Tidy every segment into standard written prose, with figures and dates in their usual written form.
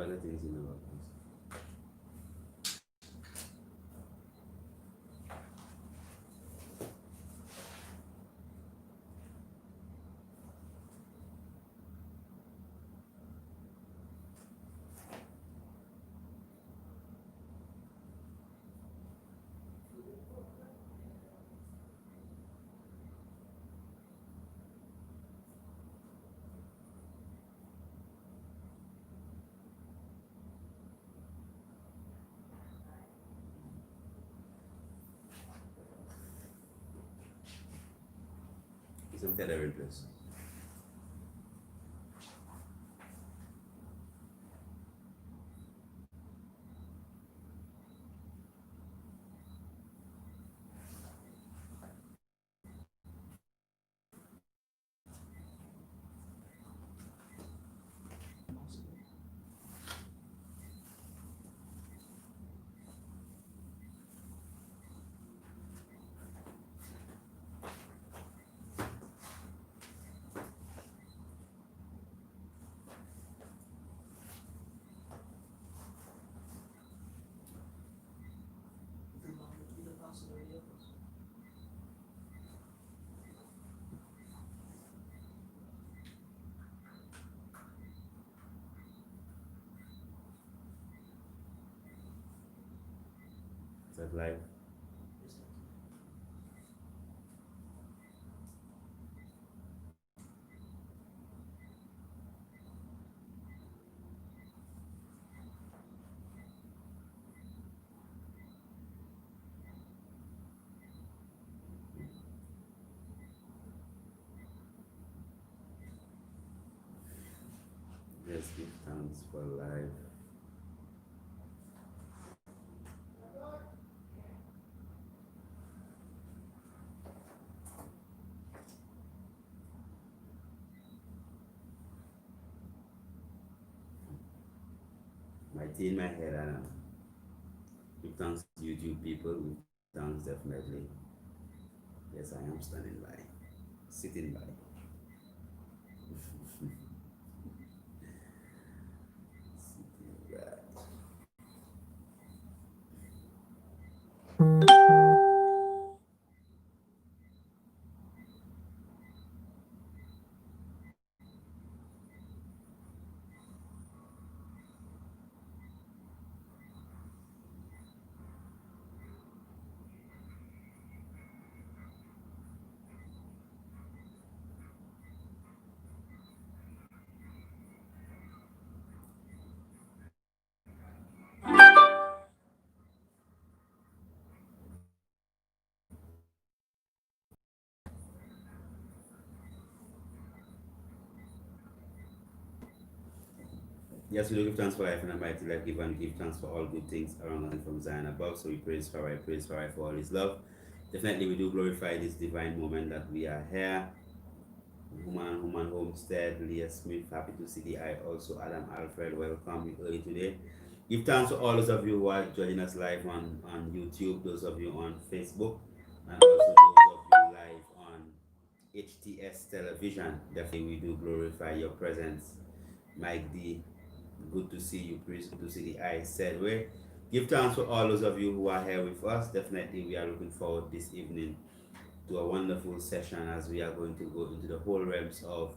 other things in about this. It's a federal place. Is that live? Yes, give thanks for life. Might in my head, I know. Give thanks to YouTube people. Give thanks definitely. Yes, I am standing by, sitting by. Sitting by. Yes, we do give thanks for life and a mighty life, give and give thanks for all good things around us and from Zion above. So we praise for for all his love. Definitely we do glorify this divine moment that we are here. Human Homestead, Leah Smith, happy to see the eye. Also Adam Alfred, welcome early today. Give thanks to all those of you who are joining us live on YouTube, those of you on Facebook, and also those of you live on HTS television. Definitely we do glorify your presence. Mike D, good to see you, Chris. Good to see the eyes said way. Give thanks for all those of you who are here with us. Definitely, we are looking forward this evening to a wonderful session as we are going to go into the whole realms of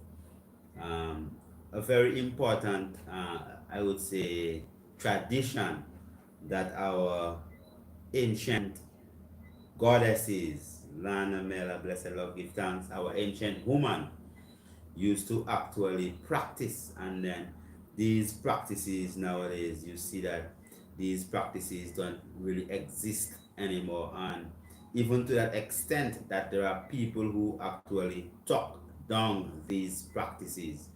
a very important, I would say, tradition that our ancient goddesses, Lana, Mela, blessed love, give thanks, our ancient woman used to actually practice, and then these practices nowadays you see that these practices don't really exist anymore, and even to that extent that there are people who actually talk down these practices.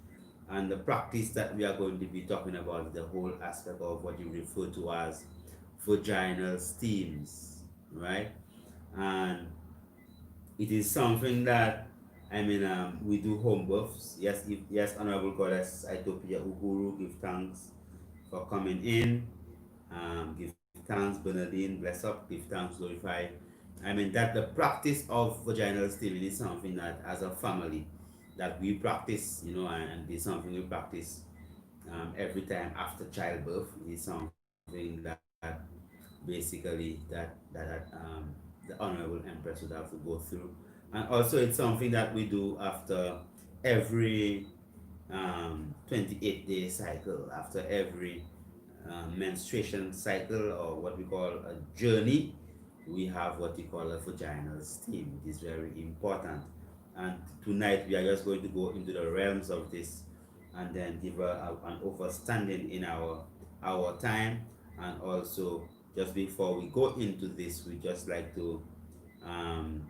And the practice that we are going to be talking about is the whole aspect of what you refer to as vaginal steams, right? And it is something that we do home births. Yes, yes, Honorable Goddess Itopia Uhuru, give thanks for coming in. Give thanks, Bernadine, bless up, give thanks, glorify. That the practice of vaginal steaming is something that as a family that we practice, and it's something we practice every time after childbirth is something that basically the Honorable Empress would have to go through. And also it's something that we do after every 28-day cycle, after every menstruation cycle, or what we call a journey. We have what we call a vaginal steam. It is very important. And tonight we are just going to go into the realms of this and then give an understanding in our time. And also, just before we go into this, we just like to um,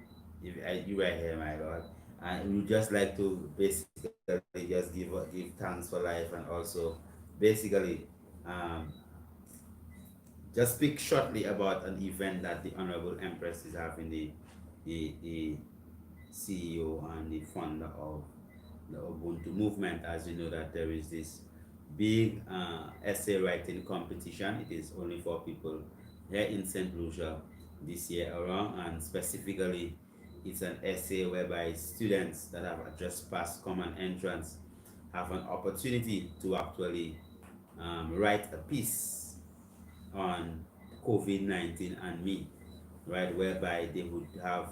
if you right here, my lord, and we just like to basically just give thanks for life, and also basically um, just speak shortly about an event that the Honorable Empress is having, the CEO and the founder of the Ubuntu movement. As you know, that there is this big essay writing competition. It is only for people here in St. Lucia this year around, and specifically it's an essay whereby students that have just passed common entrance have an opportunity to actually write a piece on COVID-19 and me, right? Whereby they would have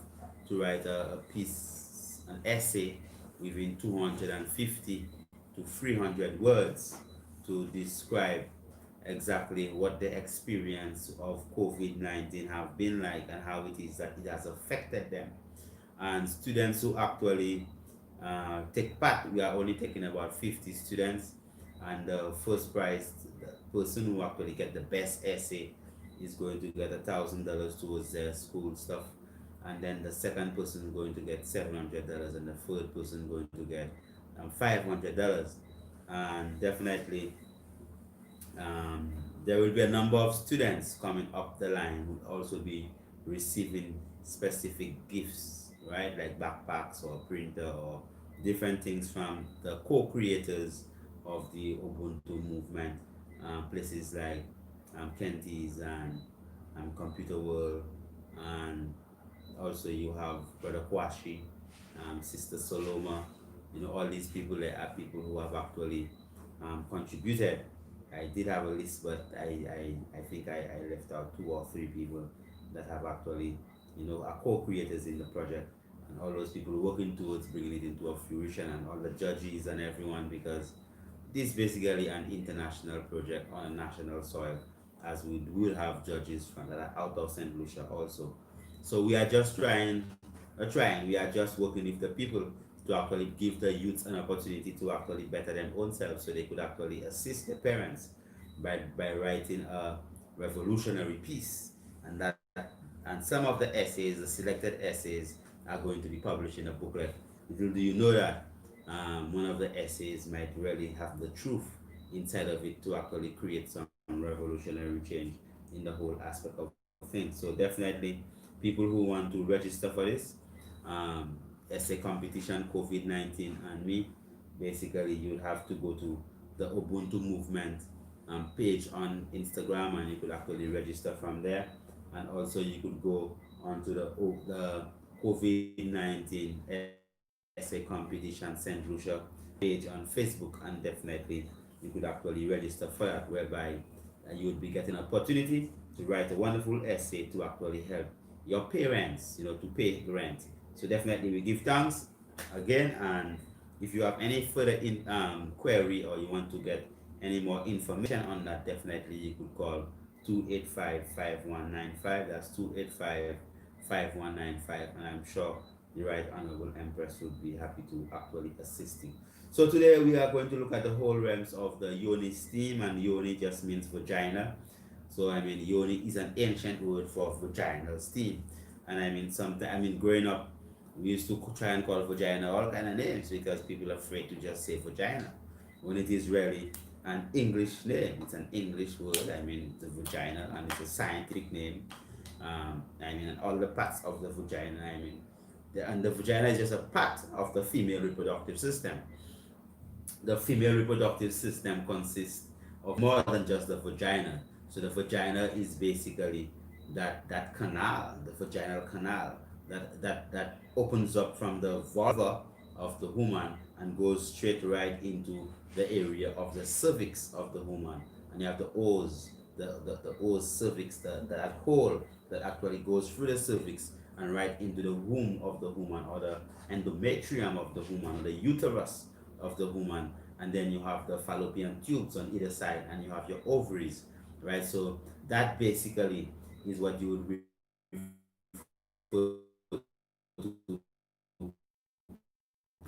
to write a piece, an essay within 250 to 300 words to describe exactly what the experience of COVID-19 have been like and how it is that it has affected them. And students who actually take part, we are only taking about 50 students, and the first prize, the person who actually get the best essay is going to get $1,000 towards their school stuff, and then the second person is going to get $700, and the third person going to get $500. And definitely um, there will be a number of students coming up the line who will also be receiving specific gifts, right? Like backpacks or printer or different things from the co-creators of the Ubuntu movement, places like Kenties and Computer World, and also you have Brother Kwashi, Sister Soloma. You know, all these people, they are people who have actually contributed. I did have a list, but I think I left out 2 or 3 people that have actually, are co-creators in the project, and all those people working towards bringing it into a fruition, and all the judges and everyone, because this is basically an international project on a national soil, as we will have judges from that are out of St. Lucia also. So we are just we are just working with the people to actually give the youth an opportunity to actually better their own selves, so they could actually assist their parents by writing a revolutionary piece. And some of the essays, the selected essays, are going to be published in a booklet. Little do you know that one of the essays might really have the truth inside of it to actually create some revolutionary change in the whole aspect of things. So definitely, people who want to register for this essay competition, COVID-19 and me, basically you'll have to go to the Ubuntu movement page on Instagram, and you could actually register from there. And also you could go onto the COVID-19 essay competition St. Lucia page on Facebook, and definitely you could actually register for that, whereby you would be getting an opportunity to write a wonderful essay to actually help your parents, to pay rent. So definitely we give thanks again, and if you have any further query, or you want to get any more information on that, definitely you could call 285-5195. That's 285-5195, and I'm sure the Right Honorable Empress would be happy to actually assist you. So today we are going to look at the whole realms of the yoni steam, and yoni just means vagina. So I mean, yoni is an ancient word for vaginal steam, and I mean, growing up, we used to try and call vagina all kind of names because people are afraid to just say vagina, when it is really an English name. It's an English word. I mean, the vagina, and it's a scientific name. And all the parts of the vagina. And the vagina is just a part of the female reproductive system. The female reproductive system consists of more than just the vagina. So the vagina is basically that canal, the vaginal canal that opens up from the vulva of the woman and goes straight right into the area of the cervix of the woman. And you have the O's, the O's cervix, that hole that actually goes through the cervix and right into the womb of the woman, or the endometrium of the woman, or the uterus of the woman. And then you have the fallopian tubes on either side, and you have your ovaries, right? So that basically is what you would refer to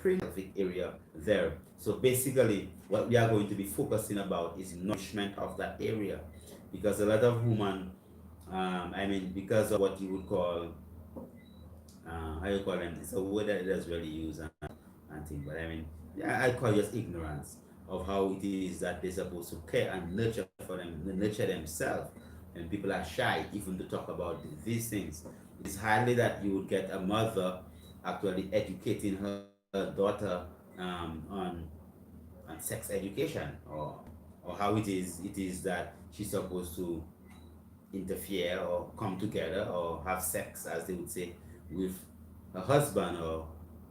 pelvic area there. So basically, what we are going to be focusing about is nourishment of that area, because a lot of women, because of what you would call, how you call them, it's a word that is really used and thing, but yeah, I call just ignorance of how it is that they're supposed to care and nurture for them, nurture themselves, and people are shy even to talk about these things. It's hardly that you would get a mother actually educating her daughter on sex education, or how it is that she's supposed to interfere or come together or have sex, as they would say, with a husband. Or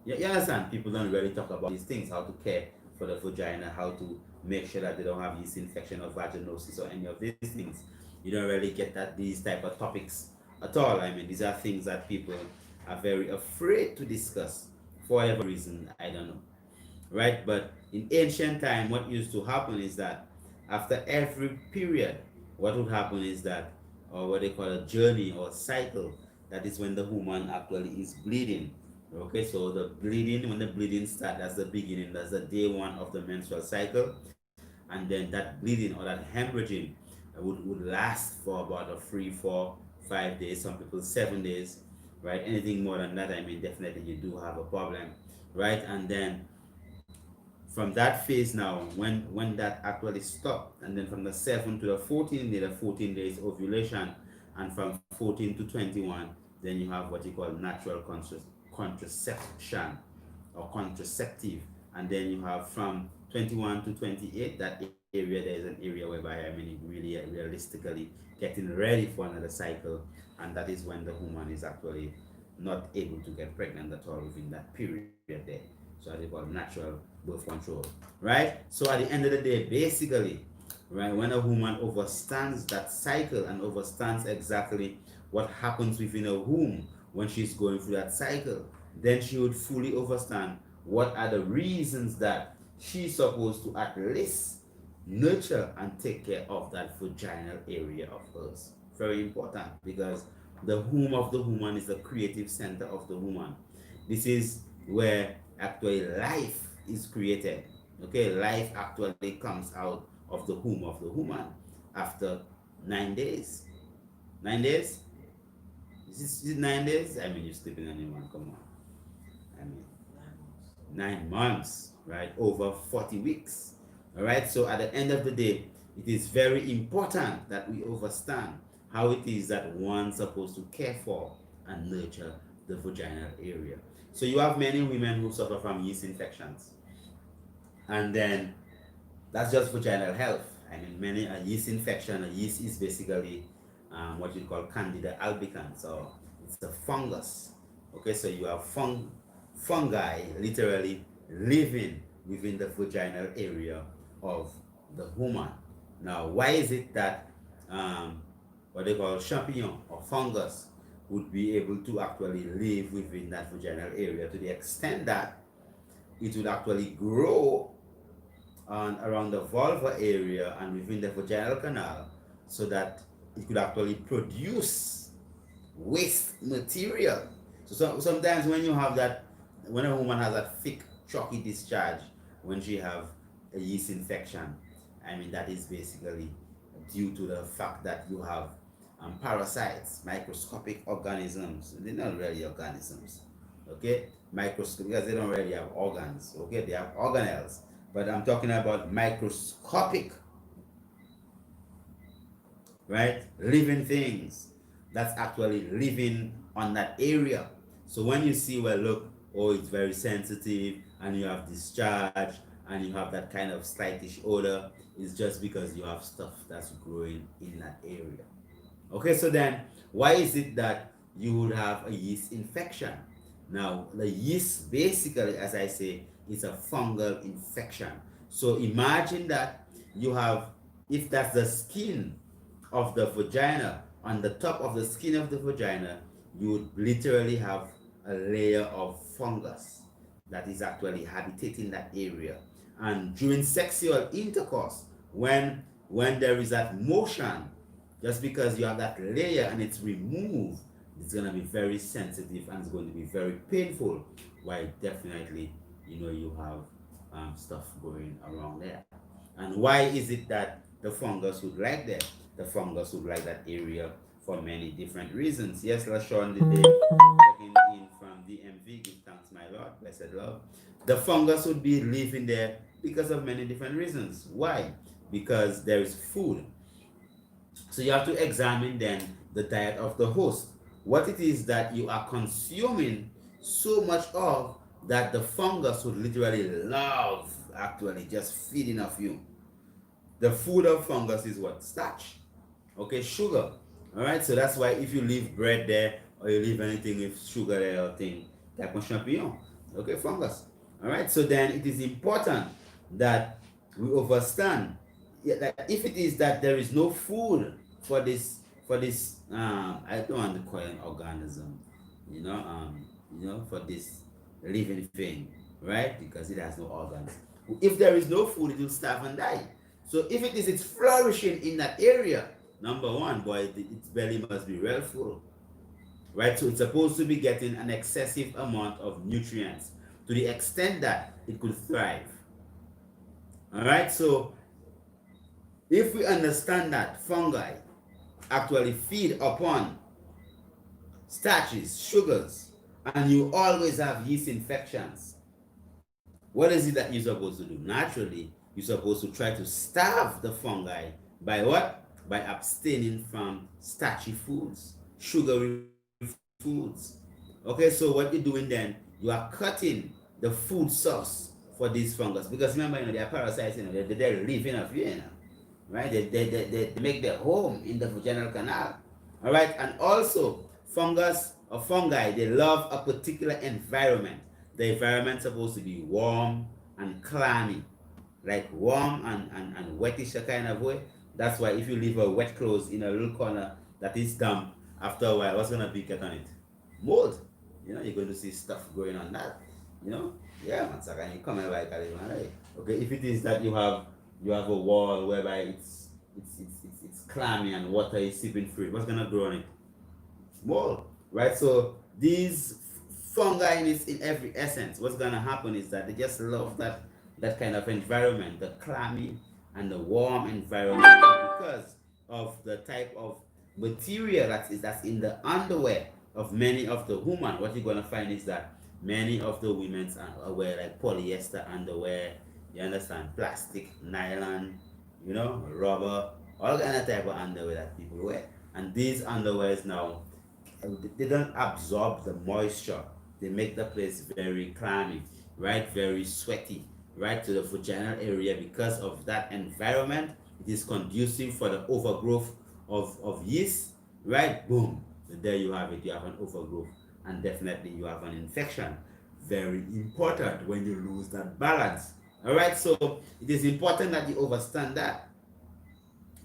you understand, people don't really talk about these things, how to care for the vagina, how to make sure that they don't have yeast infection or vaginosis or any of these things. You don't really get that these type of topics at all. These are things that people are very afraid to discuss for whatever reason, I don't know, right? But in ancient time, what used to happen is that after every period, what would happen is that, or what they call a journey or cycle, that is when the woman actually is bleeding. Okay, so the bleeding, when the bleeding starts, that's the beginning, that's the day one of the menstrual cycle. And then that bleeding or that hemorrhaging would last for about a 3, 4, 5 days, some people 7 days, right? Anything more than that, definitely you do have a problem, right? And then from that phase now, when that actually stopped, and then from the 7 to the 14 day, the 14 days ovulation, and from 14 to 21, then you have what you call natural contraception or contraceptive. And then you have from 21 to 28, that area, there is an area whereby really realistically getting ready for another cycle, and that is when the woman is actually not able to get pregnant at all within that period there. So they call natural birth control, right? So at the end of the day, basically, right, when a woman overstands that cycle and overstands exactly what happens within a womb when she's going through that cycle, then she would fully understand what are the reasons that she's supposed to at least nurture and take care of that vaginal area of hers. Very important, because the womb of the woman is the creative center of the woman. This is where actually life is created. Okay, life actually comes out of the womb of the woman after 9 days. 9 days? Is it 9 days? You're sleeping on your man, come on. 9 months, right? Over 40 weeks. All right, so at the end of the day, it is very important that we understand how it is that one's supposed to care for and nurture the vaginal area. So you have many women who suffer from yeast infections, and then that's just vaginal health. Many a yeast infection, a yeast is basically what you call Candida albicans, or it's a fungus. Okay, so you have fungi literally living within the vaginal area of the woman. Now, why is it that what they call champignon or fungus would be able to actually live within that vaginal area, to the extent that it would actually grow on around the vulva area and within the vaginal canal, so that it could actually produce waste material. So sometimes when you have that, when a woman has a thick chalky discharge when she have a yeast infection, that is basically due to the fact that you have parasites, microscopic organisms. They're not really organisms, okay? Microscopic, because they don't really have organs, okay? They have organelles, but I'm talking about microscopic, right? Living things that's actually living on that area. So when you see, well, look, oh, it's very sensitive, and you have discharge, and you have that kind of slightish odor, it's just because you have stuff that's growing in that area. Okay, so then why is it that you would have a yeast infection? Now, the yeast basically, as I say, is a fungal infection. So imagine that you have, if that's the skin of the vagina, on the top of the skin of the vagina, you would literally have a layer of fungus that is actually habitating that area. And during sexual intercourse, when there is that motion, just because you have that layer and it's removed, it's going to be very sensitive and it's going to be very painful. Why definitely, you have stuff going around there. And why is it that the fungus would like that? The fungus would like that area for many different reasons. Yes, LaShawn, the day checking in from DMV, give thanks, my Lord, blessed Lord. The fungus would be living there because of many different reasons. Why? Because there is food. So you have to examine then the diet of the host. What it is that you are consuming so much of that the fungus would literally love actually just feeding off you. The food of fungus is what? Starch. Okay, sugar. Alright, so that's why if you leave bread there or you leave anything with sugar there or thing, like a champignon. Okay, fungus. Alright, so then it is important that we understand that if it is that there is no food for this I don't want to call it an organism, for this living thing, right? Because it has no organs. If there is no food, it will starve and die. So if it is it's flourishing in that area, number one, boy, its belly must be well full, right? So it's supposed to be getting an excessive amount of nutrients to the extent that it could thrive. All right, so if we understand that fungi actually feed upon starches, sugars, and you always have yeast infections, what is it that you're supposed to do? Naturally, you're supposed to try to starve the fungi by what? By abstaining from starchy foods, sugary foods. Okay, so what you're doing then, you are cutting the food source for these fungus. Because remember, they are parasites, they're living off you, right? They make their home in the vaginal canal. All right, and also fungus or fungi, they love a particular environment. The environment supposed to be warm and clammy, like warm and wettish kind of way. That's why if you leave a wet clothes in a little corner that is damp, after a while, what's gonna be get on it? Mold. You're going to see stuff going on that. Yeah, man. So can you come and like right? Okay, if it is that you have a wall whereby it's clammy and water is seeping through it, what's gonna grow on it? Mold, right? So these fungi in every essence, what's gonna happen is that they just love that kind of environment, the clammy and the warm environment, because of the type of material that's in the underwear of many of the women. What you're gonna find is that many of the women wear like polyester underwear, you understand, plastic, nylon, rubber, all kind of type of underwear that people wear. And these underwears now, they don't absorb the moisture. They make the place very clammy, right? Very sweaty, right? To the vaginal area. Because of that environment, it is conducive for the overgrowth of yeast, right? Boom. There you have it. You have an overgrowth, and definitely you have an infection. Very important when you lose that balance. All right, so it is important that you understand that.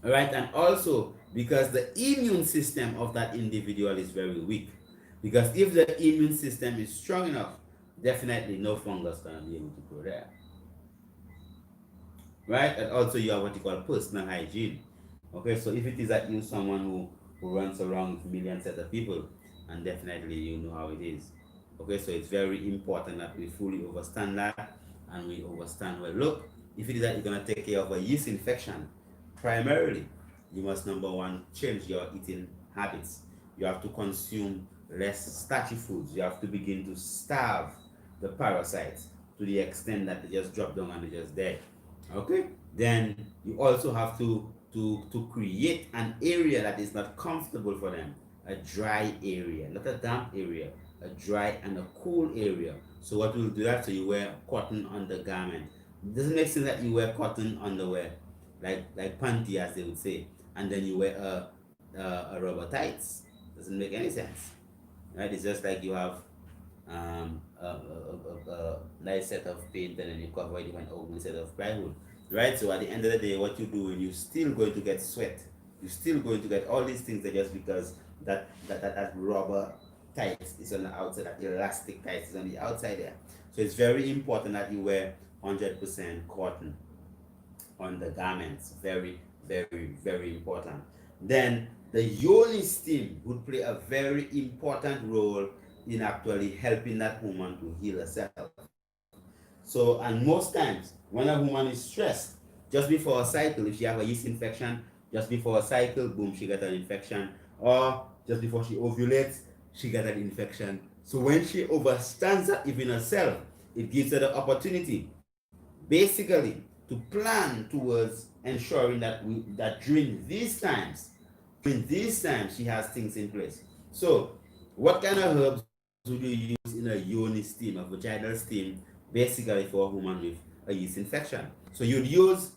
All right, and also because the immune system of that individual is very weak. Because if the immune system is strong enough, definitely no fungus can be able to grow there. Right, and also you have what you call personal hygiene. Okay, so if it is that you someone who runs around with millions of people, and definitely you know how it is. Okay, so it's very important that we fully understand that, and we understand, well, look, if it is that you're going to take care of a yeast infection, primarily, you must, number one, change your eating habits. You have to consume less starchy foods. You have to begin to starve the parasites to the extent that they just drop down and they're just dead. Okay, then you also have to create an area that is not comfortable for them, a dry area, not a damp area, a dry and a cool area. So what will do that? So you wear cotton undergarment. It doesn't make sense that you wear cotton underwear, like panty as they would say, and then you wear a rubber tights. Doesn't make any sense, right? It's just like you have a nice set of paint, and then you cover it with an ugly set of plywood, right? So at the end of the day, what you do, and you're still going to get sweat, you're still going to get all these things that just because that rubber tights is on the outside, that elastic tights is on the outside there. So it's very important that you wear 100% cotton on the garments. Very, very, very important. Then the yoni steam would play a very important role in actually helping that woman to heal herself. So, and most times when a woman is stressed, just before a cycle, if she have a yeast infection, just before a cycle, boom, she got an infection. Or just before she ovulates, she got an infection. So when she overstands that even herself, it gives her the opportunity basically to plan towards ensuring that that during these times she has things in place. So what kind of herbs would you use in a yoni steam, a vaginal steam, basically for a woman with a yeast infection? So you'd use,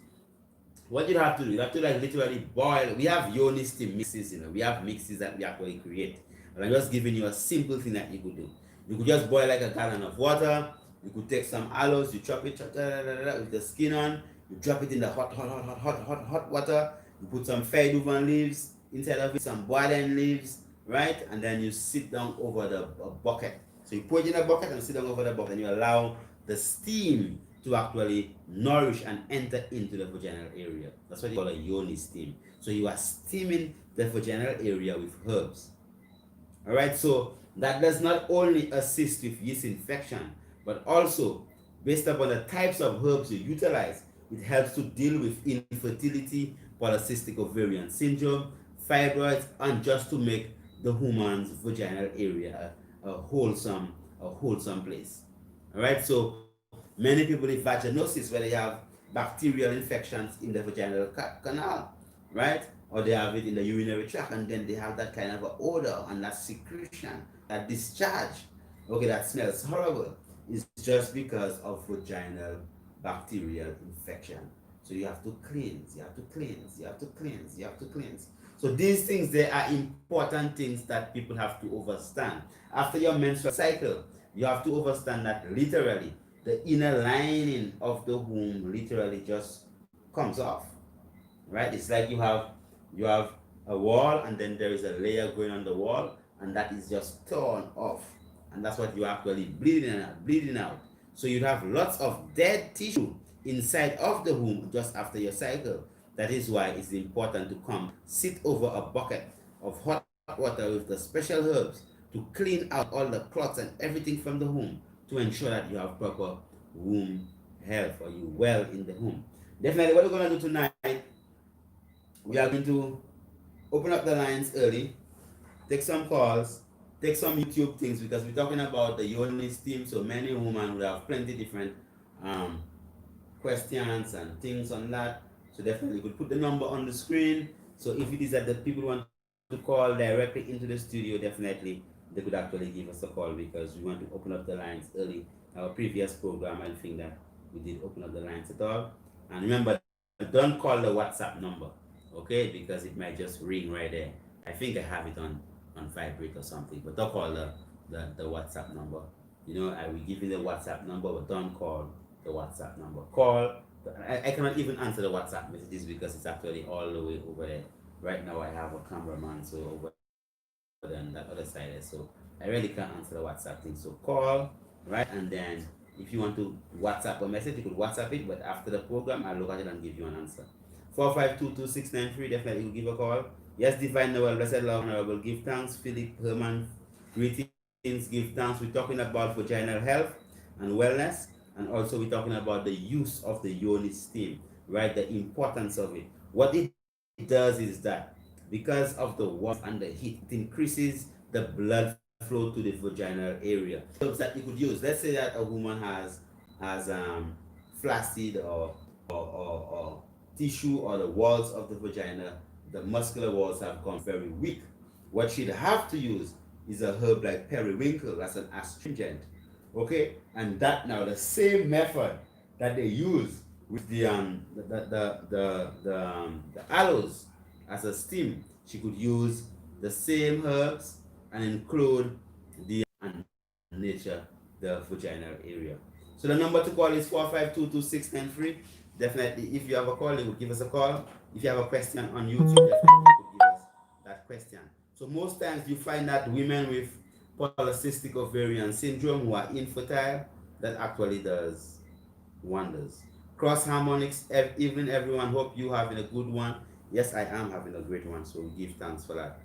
what you have to do, you have to like literally boil. We have yoni steam mixes, we have mixes that we actually create. And I'm just giving you a simple thing that you could do. You could just boil like a gallon of water. You could take some aloes, you chop it with the skin on, you drop it in the hot water. You put some feiduvan leaves inside of it, some boiling leaves, right? And then you sit down over the bucket. So you put it in a bucket and sit down over the bucket, and you allow the steam to actually nourish and enter into the vaginal area. That's what you call a yoni steam. So you are steaming the vaginal area with herbs. All right, so that does not only assist with yeast infection, but also based upon the types of herbs you utilize, it helps to deal with infertility, polycystic ovarian syndrome, fibroids, and just to make the woman's vaginal area a wholesome place. All right, so many people with vaginosis, where they have bacterial infections in the vaginal canal, right? Or they have it in the urinary tract, and then they have that kind of a odor and that secretion, that discharge, okay, that smells horrible. It's just because of vaginal bacterial infection. So you have to cleanse, you have to cleanse, you have to cleanse, you have to cleanse. So these things, they are important things that people have to understand. After your menstrual cycle, you have to understand that literally the inner lining of the womb literally just comes off, right? It's like you have a wall, and then there is a layer going on the wall, and that is just torn off, and that's what you're actually bleeding out. So you have lots of dead tissue inside of the womb just after your cycle. That is why it's important to come sit over a bucket of hot water with the special herbs to clean out all the clots and everything from the womb, to ensure that you have proper womb health, or you well in the womb. Definitely, what we're going to do tonight, we are going to open up the lines early, take some calls, take some YouTube things, because we're talking about the yoni steam. So many women would have plenty different um, questions and things on that. So definitely, you could put the number on the screen. So if it is that the people want to call directly into the studio, definitely they could actually give us a call, because we want to open up the lines early. Our previous program, I think that we did open up the lines at all. And remember, don't call the WhatsApp number, okay? Because it might just ring right there. I think I have it on vibrate or something, but don't call the WhatsApp number. I will give you the WhatsApp number, but don't call the WhatsApp number. I cannot even answer the WhatsApp messages, because it's actually all the way over there. Right now I have a cameraman, so over there on that other side there, so I really can't answer the WhatsApp thing. So call, right? And then if you want to WhatsApp a message, you could WhatsApp it, but after the program, I'll look at it and give you an answer. 4522693, definitely will give a call. Yes, divine Noel, blessed love, honorable, give thanks. Philip Herman, greetings, give thanks. We're talking about vaginal health and wellness, and also we're talking about the use of the yoni steam, right? The importance of it. What it does is that because of the warmth and the heat, it increases the blood flow to the vaginal area. So that you could use, let's say that a woman has flaccid or tissue, or the walls of the vagina, the muscular walls have gone very weak. What she'd have to use is a herb like periwinkle, that's an astringent, okay? And that, now the same method that they use with the aloes as a steam, she could use the same herbs and include the and nature the vaginal area. So the number to call is 4522693. Definitely, if you have a call, you will give us a call. If you have a question on YouTube, definitely you could give us that question. So most times you find that women with polycystic ovarian syndrome who are infertile, that actually does wonders. Cross harmonics, even everyone, hope you having a good one. Yes, I am having a great one, so give thanks for that.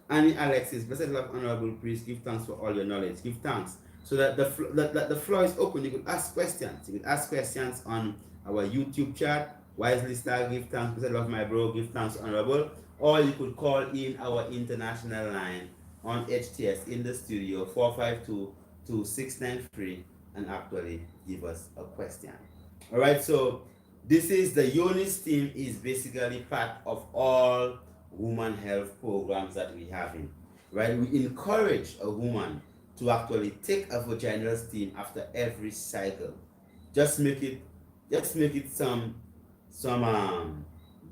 Annie Alexis, blessed love, honorable priest, give thanks for all your knowledge. Give thanks. So that the floor is open. You could ask questions. You could ask questions on our YouTube chat. Wisely Star, give thanks. Blessed love, my bro, give thanks, honorable. Or you could call in our international line on HTS in the studio 452-2693 and actually give us a question. All right, so this is the yoni steam is basically part of all woman health programs that we have in, right? We encourage a woman to actually take a vaginal steam after every cycle. Just make it some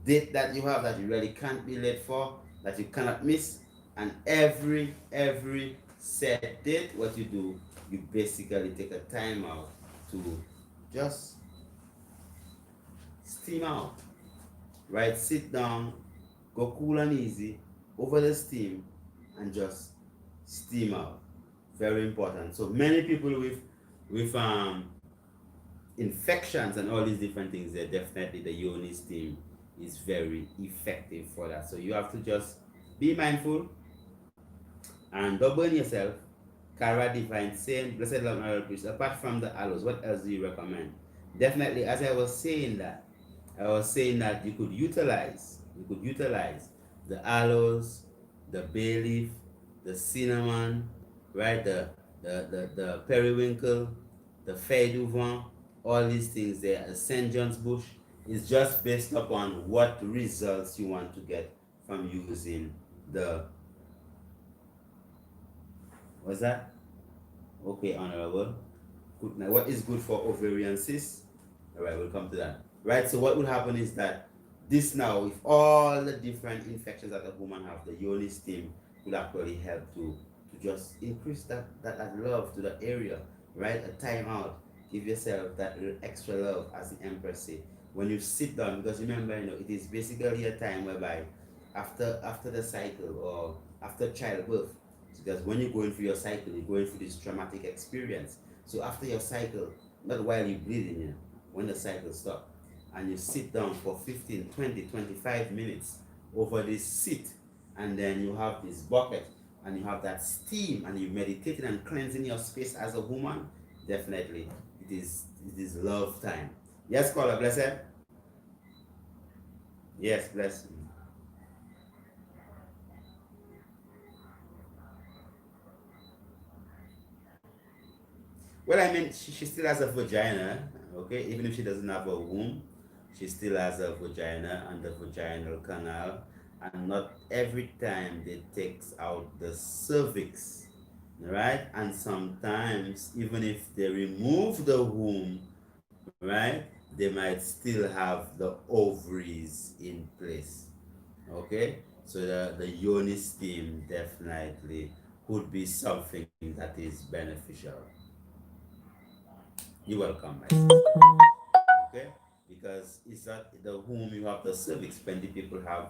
date that you have that you really can't be late for, that you cannot miss, and every set date, what you do, you basically take a time out to just steam out, right? Sit down, go cool and easy over the steam, and just steam out. Very important. So many people with infections and all these different things, they're definitely the yoni steam is very effective for that. So you have to just be mindful and don't burn yourself. Kara Divine saying, blessed love and oil priest. Apart from the aloes, what else do you recommend? Definitely, as I was saying that you could utilize the aloes, the bay leaf, the cinnamon, right? The periwinkle, the feuille du vent, all these things there. The St. John's bush is just based upon what results you want to get from using the. What's that? Okay, honorable. Good. Now, what is good for ovarian cysts? All right, we'll come to that. Right. So what will happen is that this now, with all the different infections that a woman have, the yoni steam will actually help to just increase that love to the area. Right. A time out. Give yourself that little extra love, as the Empress say. When you sit down, because remember, it is basically a time whereby after the cycle or after childbirth, because when you're going through your cycle, you're going through this traumatic experience. So after your cycle, not while you're bleeding, when the cycle stops, and you sit down for 15, 20, 25 minutes over this seat, and then you have this bucket, and you have that steam, and you're meditating and cleansing your space as a woman, definitely, it is love time. Yes, caller, blessed? Yes, bless. Well, I mean, she still has a vagina, okay? Even if she doesn't have a womb, she still has a vagina and the vaginal canal. And not every time they takes out the cervix, right? And sometimes, even if they remove the womb, right, they might still have the ovaries in place, okay? So the yoni steam definitely would be something that is beneficial. You're welcome, my sister. Okay? Because it's not the whom you have the cervix. Plenty people have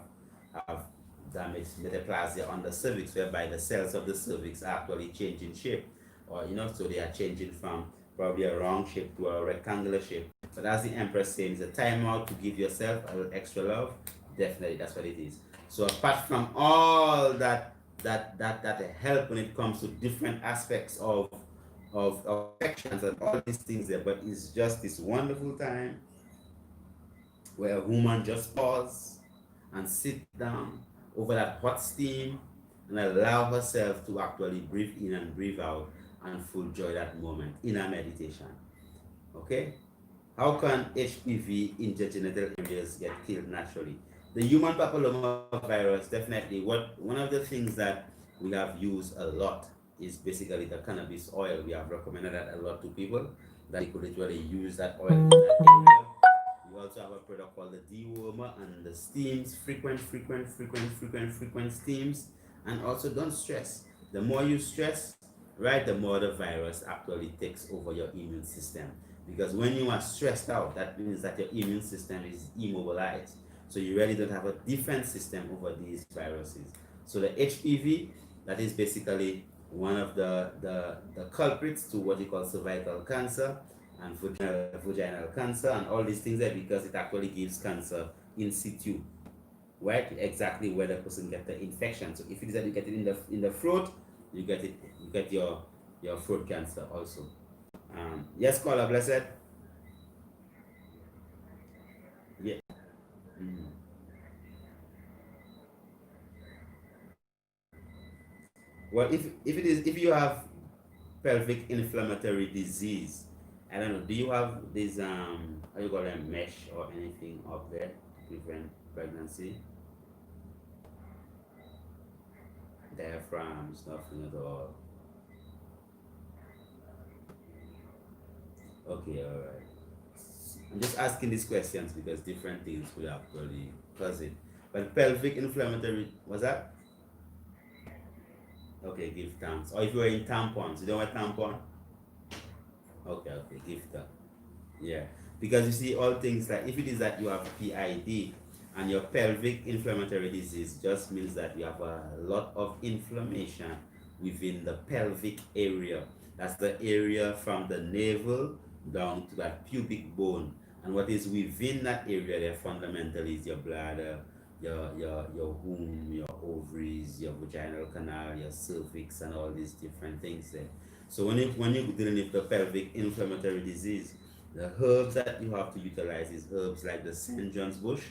damaged metaplasia on the cervix, whereby the cells of the cervix are actually changing shape, or so they are changing from probably a round shape to a rectangular shape. But as the Empress says, a time out to give yourself a little extra love. Definitely, that's what it is. So apart from all that help when it comes to different aspects of affections and all these things there, but it's just this wonderful time where a woman just pause and sit down over that hot steam and allow herself to actually breathe in and breathe out and full joy that moment in a meditation. Okay? How can HPV in genital areas get killed naturally? The human papillomavirus, definitely. One of the things that we have used a lot is basically the cannabis oil. We have recommended that a lot to people, that you could literally use that oil in that area. We also have a product called the dewormer and the steams, frequent steams. And also don't stress. The more you stress, right, the more the virus actually takes over your immune system. Because when you are stressed out, that means that your immune system is immobilized. So you really don't have a defense system over these viruses. So the HPV, that is basically one of the culprits to what you call cervical cancer and vaginal cancer and all these things there, because it actually gives cancer in situ, right? Exactly where the person get the infection. So if it is that you get it in the throat, you get your throat cancer also. Yes, caller, blessed. Yeah. Mm. Well, if you have pelvic inflammatory disease, I don't know. Do you have this how you call them, mesh or anything up there to prevent pregnancy? Diaphragms, nothing at all. Okay, all right. I'm just asking these questions because different things could actually cause it. But pelvic inflammatory, was that? Okay, give thanks. Or if you're in tampons, you don't want tampon? Okay, okay, give that. Yeah. Because you see, all things like if it is that you have PID and your pelvic inflammatory disease, just means that you have a lot of inflammation within the pelvic area. That's the area from the navel down to that pubic bone. And what is within that area there fundamentally is your bladder, your womb, your ovaries, your vaginal canal, your cervix, and all these different things there. So when you're dealing with the pelvic inflammatory disease, the herbs that you have to utilize is herbs like the St. John's bush.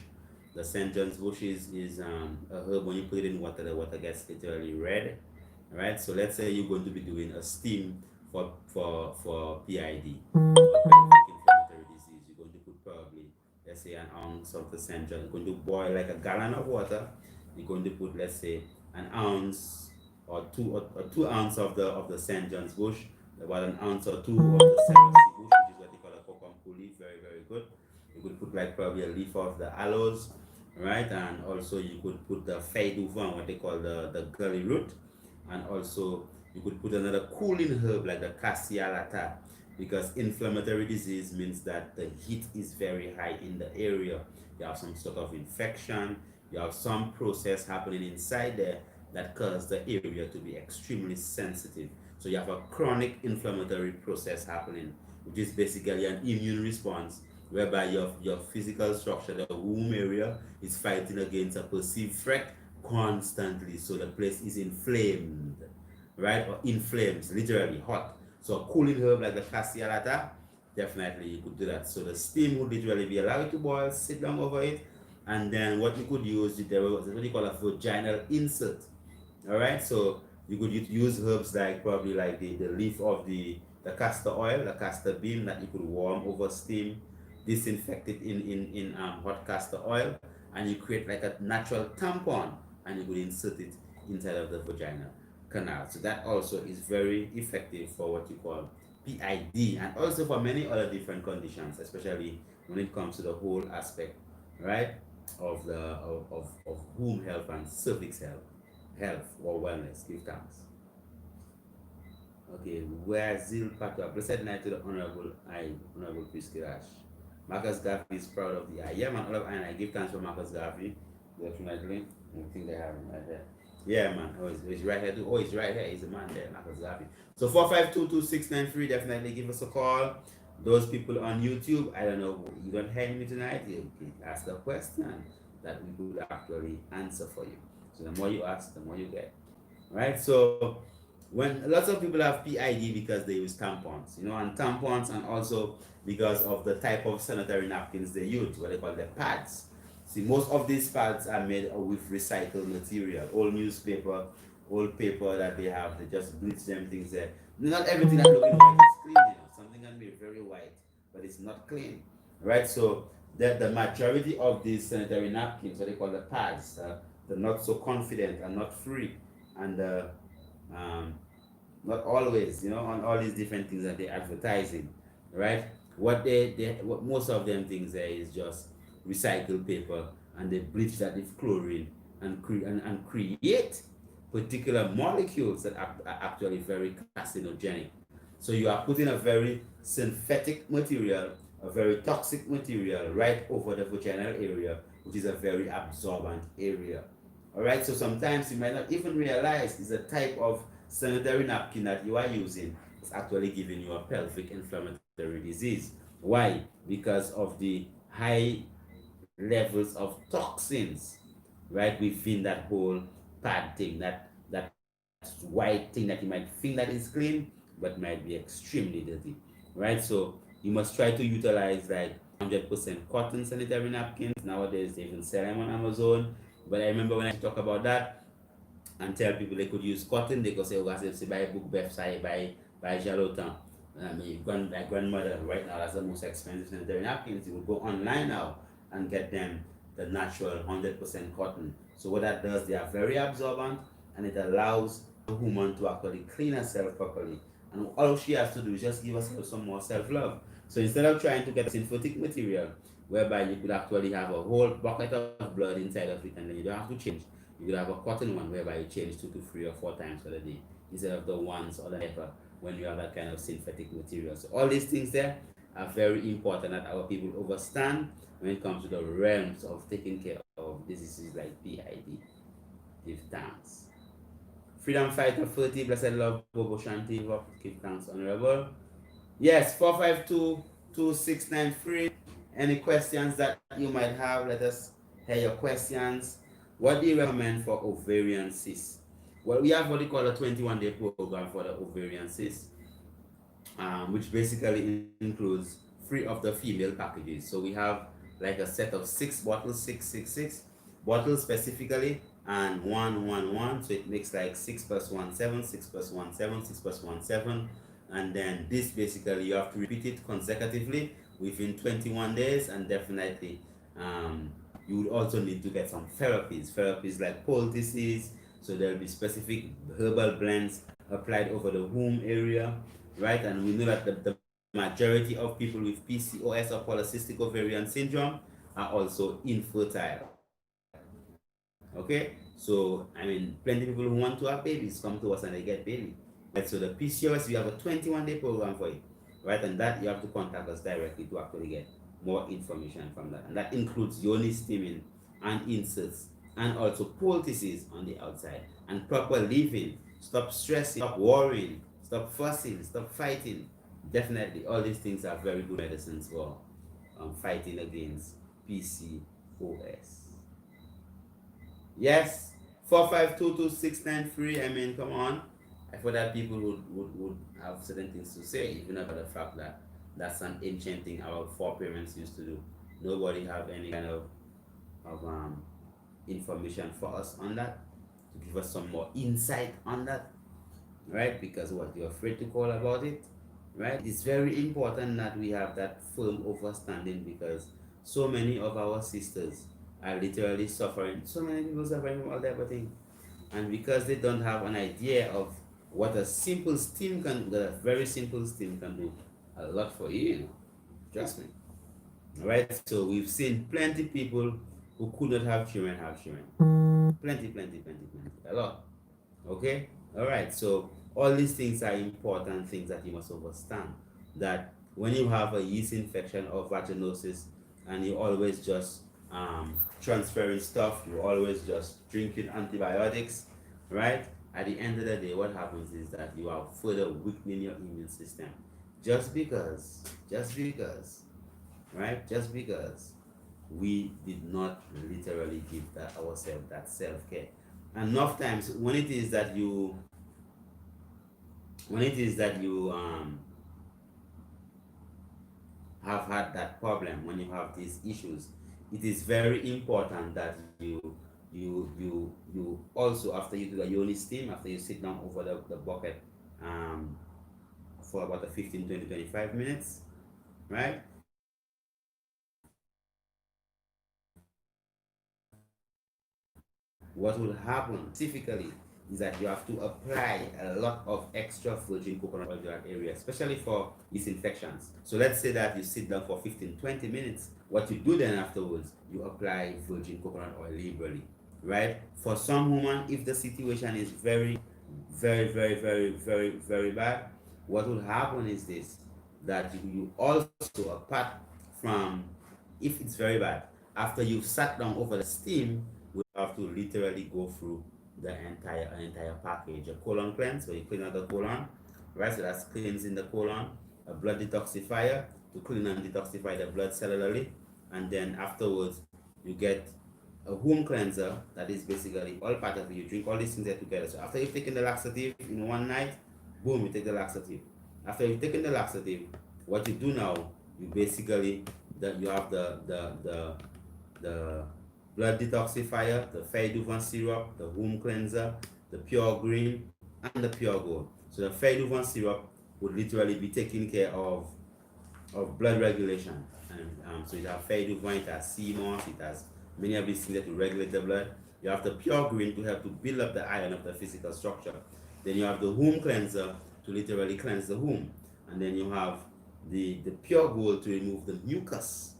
The St. John's bush is a herb. When you put it in water, the water gets literally red. Right? So let's say you're going to be doing a steam for PID, or pelvic inflammatory disease. You're going to put probably, let's say, an ounce of the St. John. You're going to boil like a gallon of water. You're going to put, let's say, an ounce or 2 ounces of the St. John's bush, about an ounce or two of the Semisi bush, which is what they call a kokompu leaf, very, very good. You could put like probably a leaf of the aloes, right? And also you could put the feuille du vent, what they call the gully root. And also you could put another cooling herb like the cassia lata, because inflammatory disease means that the heat is very high in the area. You have some sort of infection, you have some process happening inside there that cause the area to be extremely sensitive. So you have a chronic inflammatory process happening, which is basically an immune response whereby your physical structure, the womb area, is fighting against a perceived threat constantly. So the place is inflamed, right? Or inflames, literally hot. So a cooling herb like the cassia lata, definitely you could do that. So the steam would literally be allowed to boil, sit down over it, and then what you could use, there was what you call a vaginal insert. All right, so you could use herbs like probably like the leaf of the castor oil, the castor bean that you could warm over steam, disinfect it in hot castor oil, and you create like a natural tampon, and you could insert it inside of the vagina canal. So that also is very effective for what you call PID, and also for many other different conditions, especially when it comes to the whole aspect, right, of the of womb health and cervix health or wellness. Give thanks. Okay, where Zil Patwa, blessed night to the Honorable Priest Kirash. Marcus Garvey is proud of the eye. Yeah, man, all of and I give thanks for Marcus Garvey. Definitely. I think they have him right there. Yeah, man. Oh, he's right here too. Oh, he's right here. He's the man there, Marcus Garvey. So 4522693, definitely give us a call. Those people on YouTube, I don't know, you don't hear me tonight, you ask a question that we could actually answer for you. So the more you ask, the more you get. Right? So when lots of people have PID because they use tampons, and tampons, and also because of the type of sanitary napkins they use, what they call the pads. See, most of these pads are made with recycled material, old newspaper, old paper that they have, they just bleach them things there. Not everything that looking white is clean, something can be very white, but it's not clean, right? So the majority of these sanitary napkins, what they call the pads, they're not so confident and not free, and um, not always, on all these different things that they're advertising, right? What most of them things there is just recycled paper, and they bleach that with chlorine and create particular molecules that are actually very carcinogenic. So you are putting a very synthetic material, a very toxic material right over the vaginal area, which is a very absorbent area. All right, so sometimes you might not even realize it's a type of sanitary napkin that you are using. It's actually giving you a pelvic inflammatory disease. Why? Because of the high levels of toxins right within that whole pad thing, that white thing that you might think that is clean but might be extremely dirty, right? So you must try to utilize like 100% cotton sanitary napkins. Nowadays they even sell them on Amazon, but I remember when I talk about that and tell people they could use cotton, they could say, oh, as if buy a book website, buy Jalotan. I mean, my grandmother right now, that's the most expensive sanitary napkins. You will go online now and get them the natural 100% cotton. So what that does, they are very absorbent, and it allows the woman to actually clean herself properly. And all she has to do is just give herself some more self-love. So instead of trying to get a synthetic material, whereby you could actually have a whole bucket of blood inside of it and then you don't have to change, you could have a cotton one whereby you change 2 to 3 or 4 times for the day instead of the once or the never when you have that kind of synthetic material. So all these things there are very important that our people understand when it comes to the realms of taking care of diseases like PID. Give thanks. Freedom Fighter 30, blessed love, Bobo Shanti, give thanks, Honorable. Yes, 452-2693. Any questions that you might have, let us hear your questions. What do you recommend for ovarian cysts? Well, we have what we call a 21-day program for the ovarian cysts, which basically includes 3 of the female packages. So we have like a set of 6 bottles, 6 bottles specifically, and 1 1 1. So it makes like 6 plus 1 7, 6 plus 1 7, 6 plus 1 7. And then this basically you have to repeat it consecutively within 21 days, and definitely you would also need to get some therapies like poultices. So there'll be specific herbal blends applied over the womb area, right? And we know that the majority of people with PCOS or polycystic ovarian syndrome are also infertile. Okay, so I mean, plenty of people who want to have babies come to us and they get baby. Right, so the PCOS, we have a 21-day program for it, right? And that you have to contact us directly to actually get more information from that. And that includes yoni steaming and inserts and also poultices on the outside and proper living. Stop stressing, stop worrying, stop fussing, stop fighting. Definitely, all these things are very good medicines for fighting against PCOS. Yes, 4522693. I mean, come on. I thought that people would have certain things to say, even about the fact that that's an ancient thing our foreparents used to do. Nobody have any kind of information for us on that, to give us some more insight on that, right? Because what, you're afraid to call about it, right? It's very important that we have that firm understanding, because so many of our sisters are literally suffering. So many people suffering from all type of things, and because they don't have an idea of what a simple steam can, a very simple steam can do a lot for you, trust me. All right, so we've seen plenty people who could not have children have children. Plenty, a lot. Okay, all right. So all these things are important things that you must understand. That when you have a yeast infection or vaginosis, and you always just transferring stuff, you always just drinking antibiotics, right? At the end of the day, what happens is that you are further weakening your immune system, just because, right? Just because we did not literally give that ourselves that self-care. And enough times when it is that you have had that problem, when you have these issues, it is very important that you also, after you do the yoni steam, after you sit down over the bucket for about 15, 20, 25 minutes, right? What will happen specifically is that you have to apply a lot of extra virgin coconut oil to that area, especially for yeast infections. So let's say that you sit down for 15, 20 minutes. What you do then afterwards, you apply virgin coconut oil liberally. right? For some women, if the situation is very, very bad, what will happen is this, that you also, apart from, if it's very bad, after you've sat down over the steam, we have to literally go through the entire package. A colon cleanse, where you clean out the colon, right? So that's cleansing the colon. A blood detoxifier to clean and detoxify the blood cellularly, and then afterwards you get a home cleanser that is basically all part of it. You drink all these things together. So after you've taken the laxative in one night, boom, you take the laxative. After you've taken the laxative, what you do now, you basically, you have the blood detoxifier, the Faiduvant syrup, the home cleanser, the pure green, and the pure gold. So the Faiduvant syrup would literally be taking care of blood regulation. And so it has Faiduvant, it has sea moss, it has many of these things that will regulate the blood. You have the pure green to help to build up the iron of the physical structure. Then you have the home cleanser to literally cleanse the home. And then you have the pure gold to remove the mucus,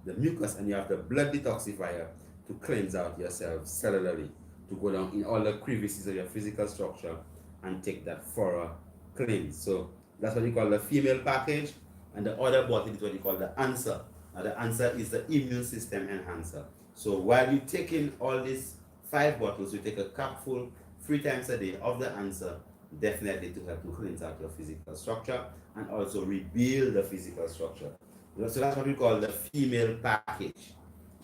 and you have the blood detoxifier to cleanse out yourself cellularly, to go down in all the crevices of your physical structure and take that thorough cleanse. So that's what you call the female package, and the other bottle is what you call the answer. Now the answer is the immune system enhancer. So while you're taking all these 5 bottles, you take a cupful 3 times a day of the answer, definitely to help to cleanse out your physical structure and also rebuild the physical structure. So that's what we call the female package.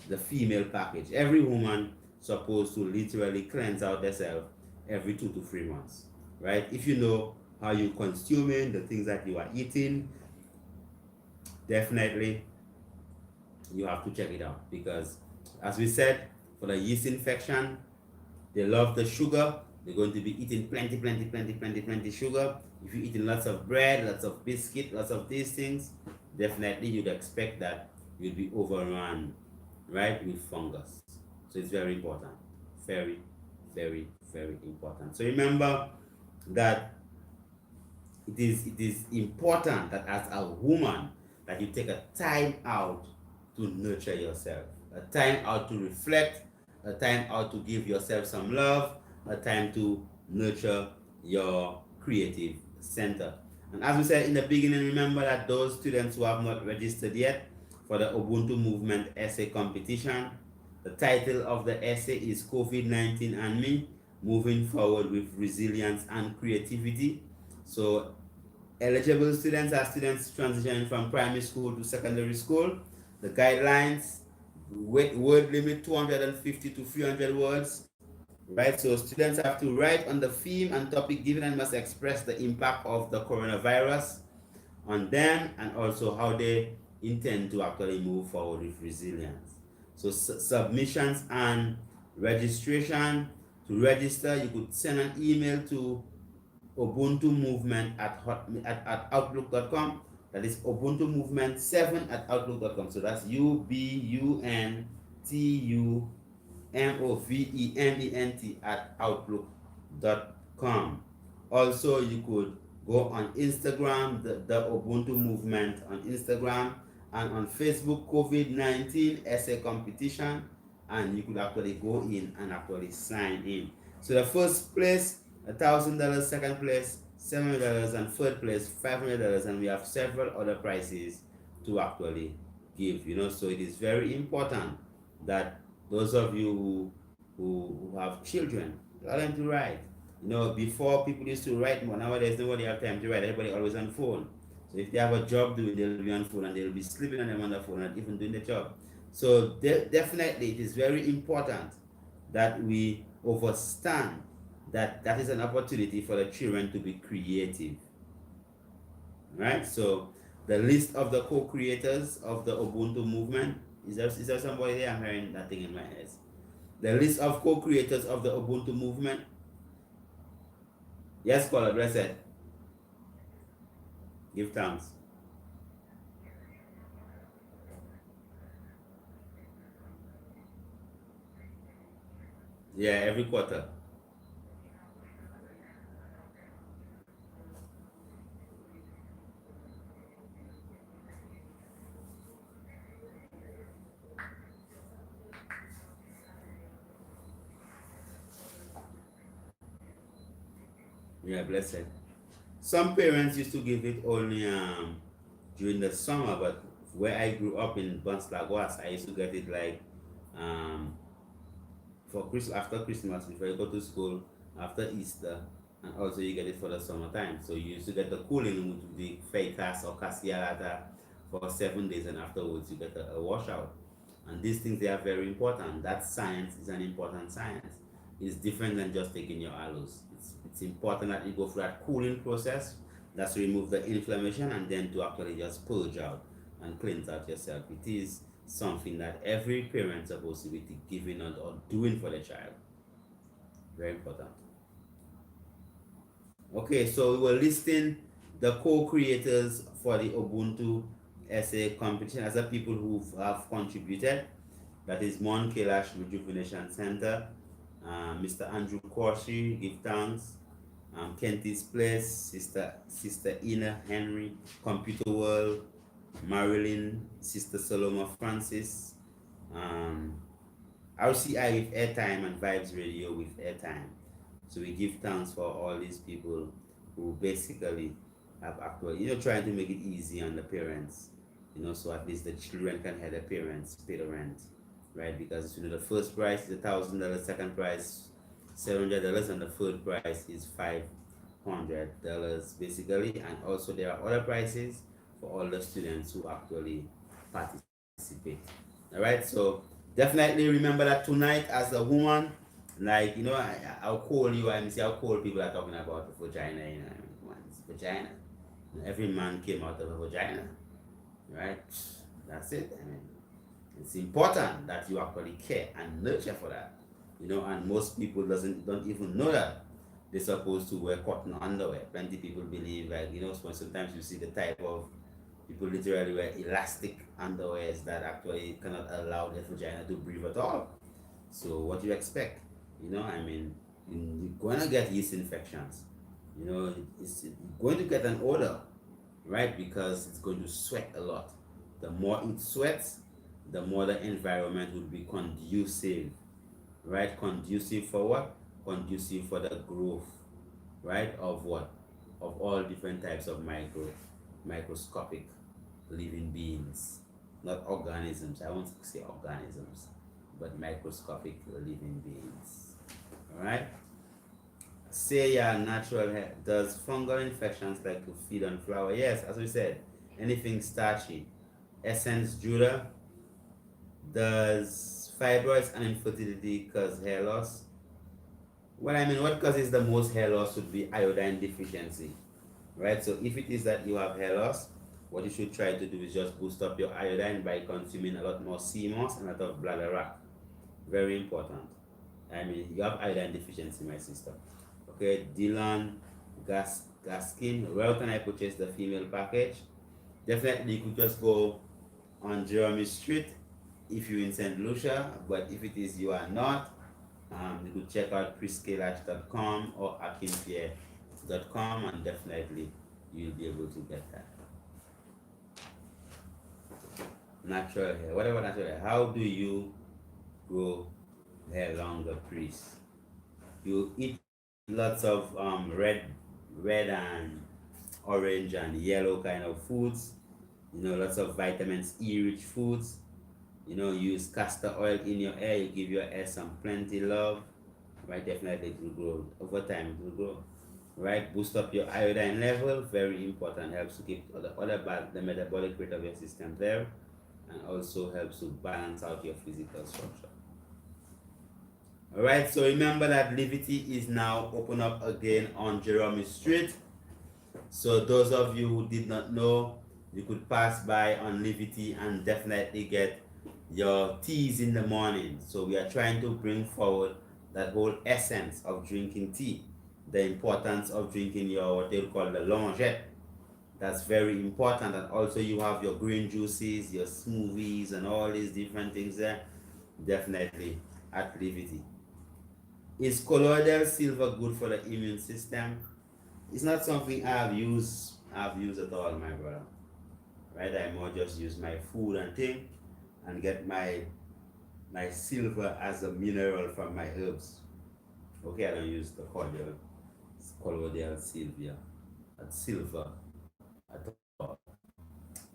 The female package. Every woman supposed to literally cleanse out herself every 2 to 3 months, right? If you know how you're consuming the things that you are eating, definitely you have to check it out, because as we said, for the yeast infection, they love the sugar. They're going to be eating plenty sugar. If you're eating lots of bread, lots of biscuit, lots of these things, definitely you'd expect that you'll be overrun, right, with fungus. So it's very important. Very, very important. So remember that it is important that as a woman that you take a time out to nurture yourself, a time out to reflect, a time out to give yourself some love, a time to nurture your creative center. And as we said in the beginning, remember that those students who have not registered yet for the Ubuntu Movement Essay Competition, the title of the essay is COVID-19 and Me, Moving Forward with Resilience and Creativity. So eligible students are students transitioning from primary school to secondary school. The guidelines, word limit 250 to 300 words, right? So students have to write on the theme and topic given and must express the impact of the coronavirus on them and also how they intend to actually move forward with resilience. So submissions and registration. To register, you could send an email to Ubuntu Movement at outlook.com. That is Ubuntu Movement 7 at outlook.com. So that's UBUNTUMOVEMENT at outlook.com. Also, you could go on Instagram, the Ubuntu Movement on Instagram, and on Facebook, COVID-19 Essay Competition, and you could actually go in and actually sign in. So the first place, $1,000, second place, $700, and third place, $500, and we have several other prizes to actually give. So it is very important that those of you who have children, allow them to write. Before people used to write more. Nowadays, nobody have time to write. Everybody always on phone. So if they have a job doing, they'll be on phone and they'll be sleeping on them on the phone and even doing the job. So definitely, it is very important that we understand that is an opportunity for the children to be creative, right? So the list of the co-creators of the Ubuntu movement, is there somebody there? I'm hearing that thing in my head. The list of co-creators of the Ubuntu movement. Yes, caller, blessed. Give thanks. Yeah, every quarter. Yeah, blessed. Some parents used to give it only during the summer, but where I grew up in Banslaguas, I used to get it like um, for after Christmas, before you go to school, after Easter, and also you get it for the summertime. So you used to get the cooling, which would be fecas or casialata for 7 days, and afterwards you get a washout. And these things, they are very important. That science is an important science. It's different than just taking your aloes. It's important that you go through that cooling process. That's to remove the inflammation and then to actually just purge out and cleanse out yourself. It is something that every parent is supposed to be giving or doing for the child. Very important. Okay, so we were listing the co-creators for the Ubuntu essay competition as the people who have contributed. That is Mon Kailash Rejuvenation Center, Mr. Andrew Corsi, give thanks, Kentis Place, Sister Ina Henry, Computer World, Marilyn, Sister Saloma Francis, um, RCI with airtime and Vibes Radio with airtime. So we give thanks for all these people who basically have actually, trying to make it easy on the parents, so at least the children can have their parents pay the rent, right? Because the first price is $1,000, second price $700, and the third price is $500 basically. And also there are other prices for all the students who actually participate. All right, so definitely remember that tonight as a woman, like, I'll call you and see how cold people are talking about the vagina, it's vagina. Every man came out of a vagina, right? That's it. I mean, it's important that you actually care and nurture for that, and most people don't even know that they're supposed to wear cotton underwear. Plenty people believe, like, sometimes you see the type of people literally wear elastic underwears that actually cannot allow their vagina to breathe at all. So what do you expect? I mean, you're going to get yeast infections. It's going to get an odor, right? Because it's going to sweat a lot. The more it sweats, the more the environment will be conducive, right? Conducive for what? Conducive for the growth, right? Of what? Of all different types of microscopic living beings, not organisms. I won't say organisms, but microscopic living beings. All right. Say your natural hair. Does fungal infections like to feed on flower? Yes, as we said, anything starchy. Essence Judah. Does fibroids and infertility cause hair loss? Well, I mean, what causes the most hair loss would be iodine deficiency, right? So if it is that you have hair loss, what you should try to do is just boost up your iodine by consuming a lot more sea moss and a lot of bladderwrack. Very important. I mean, you have iodine deficiency, my sister. Okay, Dylan Gaskin, where can I purchase the female package? Definitely, you could just go on Jeremy Street if you're in St. Lucia, but if it is you are not, you could check out chriskailash.com or akimpier.com, and definitely you'll be able to get that. Natural hair, whatever natural hair. How do you grow hair longer, priest? You eat lots of red and orange and yellow kind of foods. Lots of vitamins E rich foods. Use castor oil in your hair. You give your hair some plenty love. Right, definitely it will grow. Over time it will grow. Right, boost up your iodine level. Very important. Helps to keep the metabolic rate of your system there, and also helps to balance out your physical structure. Alright, so remember that Livity is now open up again on Jeremy Street. So those of you who did not know, you could pass by on Livity and definitely get your teas in the morning. So we are trying to bring forward that whole essence of drinking tea, the importance of drinking your what they call the longette. That's very important. And also you have your green juices, your smoothies, and all these different things there. Definitely at Livity. Is colloidal silver good for the immune system? It's not something I've used at all, my brother. Right? I more just use my food and thing and get my silver as a mineral from my herbs. Okay, I don't use the cordial It's colloidal Sylvia. At silver at all.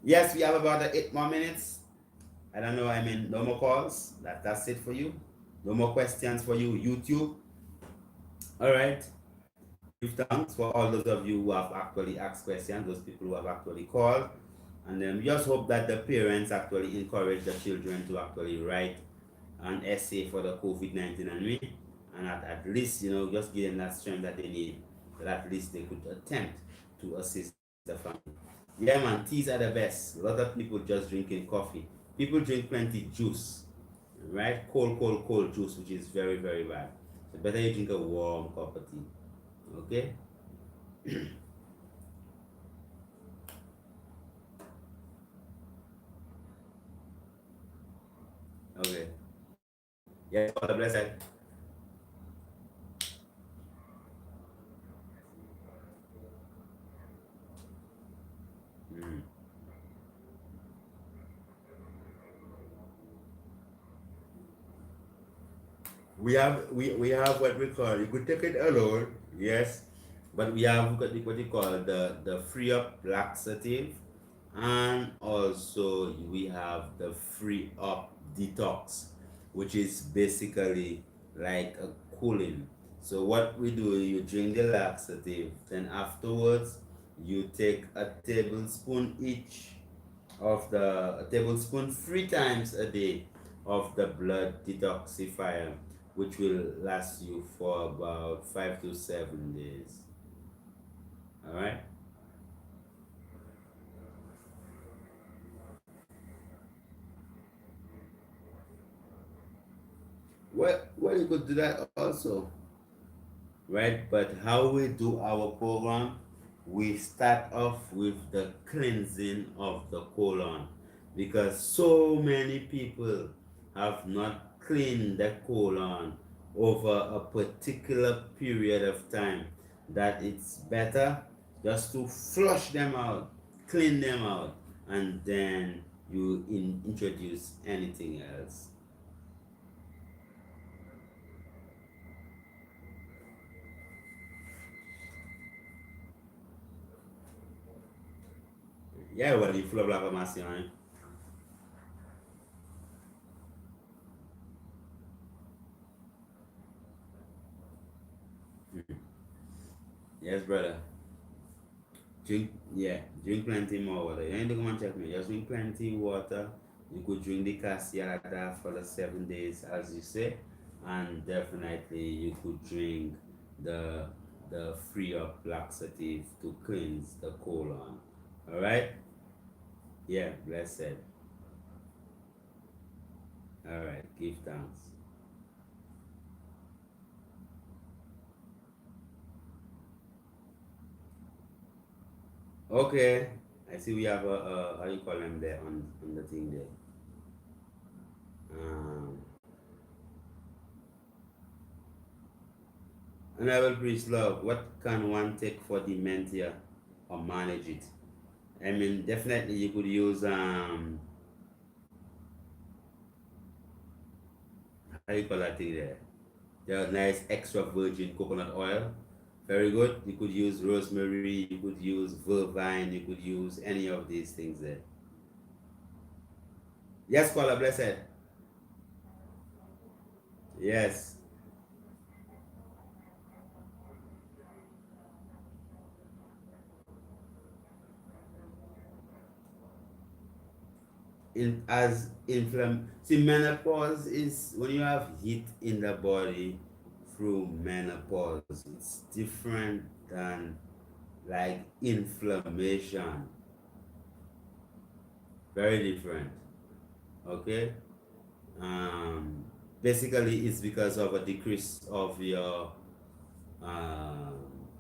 Yes, we have about 8 more minutes. I don't know, I mean, no more calls. That's it for you. No more questions for you, YouTube. All right. Give thanks for all those of you who have actually asked questions, those people who have actually called. And then we just hope that the parents actually encourage the children to actually write an essay for the COVID-19 and me. And at least, just give them that strength that they need, that at least they could attempt to assist the family. Yeah, man, teas are the best. A lot of people just drinking coffee. People drink plenty juice, right? Cold juice, which is very, very bad. So better you drink a warm cup of tea. Okay? Okay. Yes, Father blessed. Mm. We have what we call, you could take it alone, yes, but we have what you call the free up laxative, and also we have the free up detox, which is basically like a cooling. So what we do, you drink the laxative, then afterwards you take a tablespoon each of the a tablespoon 3 times a day of the blood detoxifier, which will last you for about 5 to 7 days. All right. Well, you could do that also, right? But how we do our program, we start off with the cleansing of the colon, because so many people have not cleaned the colon over a particular period of time, that it's better just to flush them out, clean them out, and then you introduce anything else. Yeah, well, you full of l'information. Yes, brother. Drink, yeah, drink plenty more water. You ain't to come and check me. Just drink plenty water. You could drink the cassia for the 7 days, as you say, and definitely you could drink the free up laxative to cleanse the colon. All right? Yeah, blessed. All right, give thanks. Okay, I see we have a how you call them there on the thing there. Um, and I will preach love. What can one take for dementia or manage it? I mean, definitely you could use how you call that thing there? The nice extra virgin coconut oil. Very good. You could use rosemary, you could use vervine, you could use any of these things there. Yes, Paula, blessed. Yes. As inflamm see, menopause is when you have heat in the body through menopause. It's different than like inflammation. Very different. Okay. um, Basically it's because of a decrease of your um,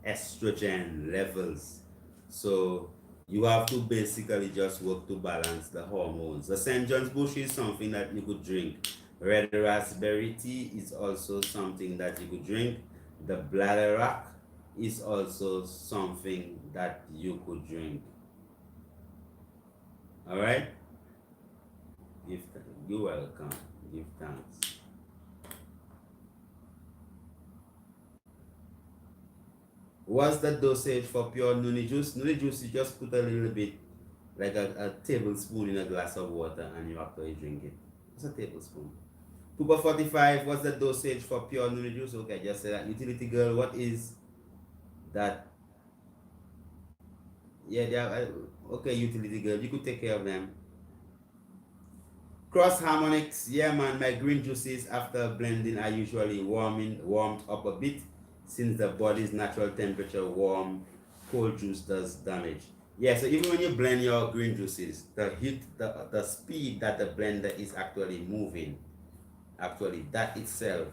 estrogen levels. So you have to basically just work to balance the hormones. The St. John's bush is something that you could drink. Red raspberry tea is also something that you could drink. The bladderwrack is also something that you could drink. All right. You're welcome. Give thanks. What's the dosage for pure noni juice? Noni juice, you just put a little bit, like a tablespoon in a glass of water, and you actually drink it. It's a tablespoon. Pupa 45, what's the dosage for pure noni juice? Okay, just say that. Utility girl, what is that? Yeah, they are, okay, utility girl, you could take care of them. Cross harmonics, yeah man, my green juices after blending are usually warmed up a bit since the body's natural temperature warm, cold juice does damage. Yeah, so even when you blend your green juices, the speed that the blender is actually moving, actually that itself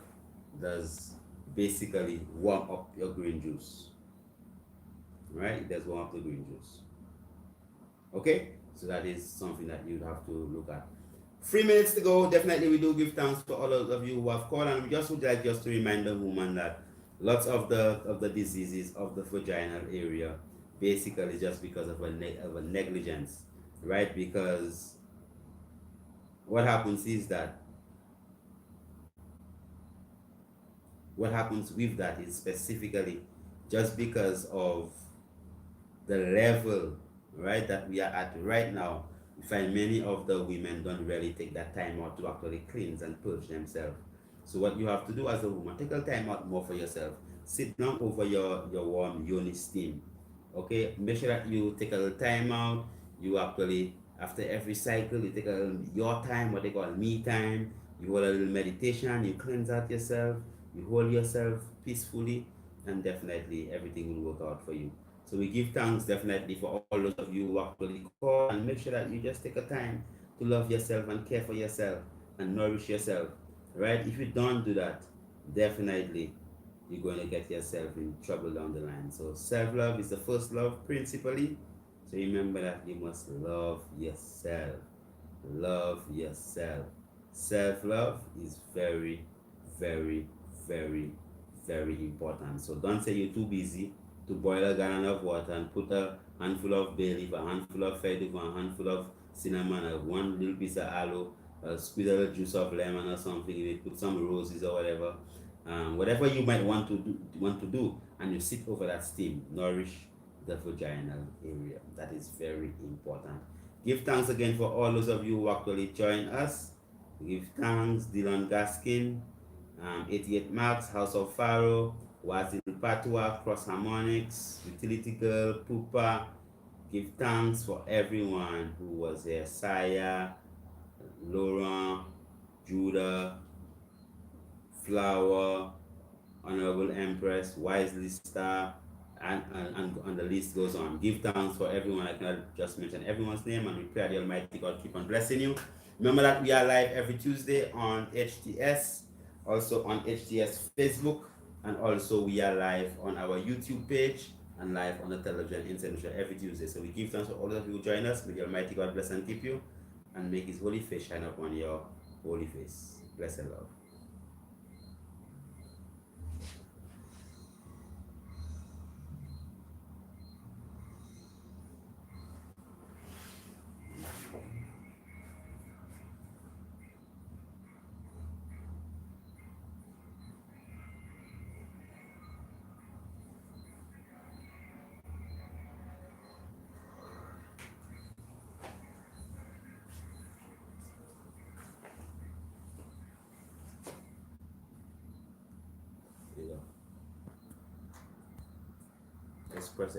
does basically warm up your green juice, right? It does warm up the green juice. Okay, so that is something that you'd have to look at. 3 minutes to go. Definitely, we do give thanks to all of you who have called, and we just would like just to remind the woman that lots of the diseases of the vaginal area basically just because of of a negligence, right? Because what happens is that what happens with that is specifically just because of the level, right, that we are at right now. We find many of the women don't really take that time out to actually cleanse and purge themselves. So what you have to do as a woman, take a time out more for yourself. Sit down over your warm yoni steam. Okay, make sure that you take a little time out. You actually, after every cycle, you take a little your time, what they call me time. You hold a little meditation, you cleanse out yourself, you hold yourself peacefully, and definitely everything will work out for you. So we give thanks definitely for all those of you who actually call, and make sure that you just take a time to love yourself and care for yourself and nourish yourself. Right? If you don't do that, definitely you're going to get yourself in trouble down the line. So self-love is the first love principally. So remember that you must love yourself. Love yourself. Self-love is very, very, very, very important. So don't say you're too busy to boil a gallon of water and put a handful of bay leaf, a handful of feather, a handful of cinnamon, one little piece of aloe, squeeze a little juice of lemon or something in it, put some roses or whatever. Whatever you might want to do, and you sit over that steam, nourish the vaginal area. That is very important. Give thanks again for all those of you who actually join us. Give thanks, Dylan Gaskin, 88 Max, House of Pharaoh, Wazil Patwa, Cross Harmonics, Utility Girl, Pupa. Give thanks for everyone who was there. Saya, Laurent, Judah, Flower, Honorable Empress, Wisely Star, and the list goes on. Give thanks for everyone. I cannot just mention everyone's name, and we pray the Almighty God keep on blessing you. Remember that we are live every Tuesday on HTS, also on HTS Facebook, and also we are live on our YouTube page and live on the television international every Tuesday. So we give thanks for all of you who join us. May the Almighty God bless and keep you, and make His holy face shine upon your holy face. Bless and love. There you go. Let's press it.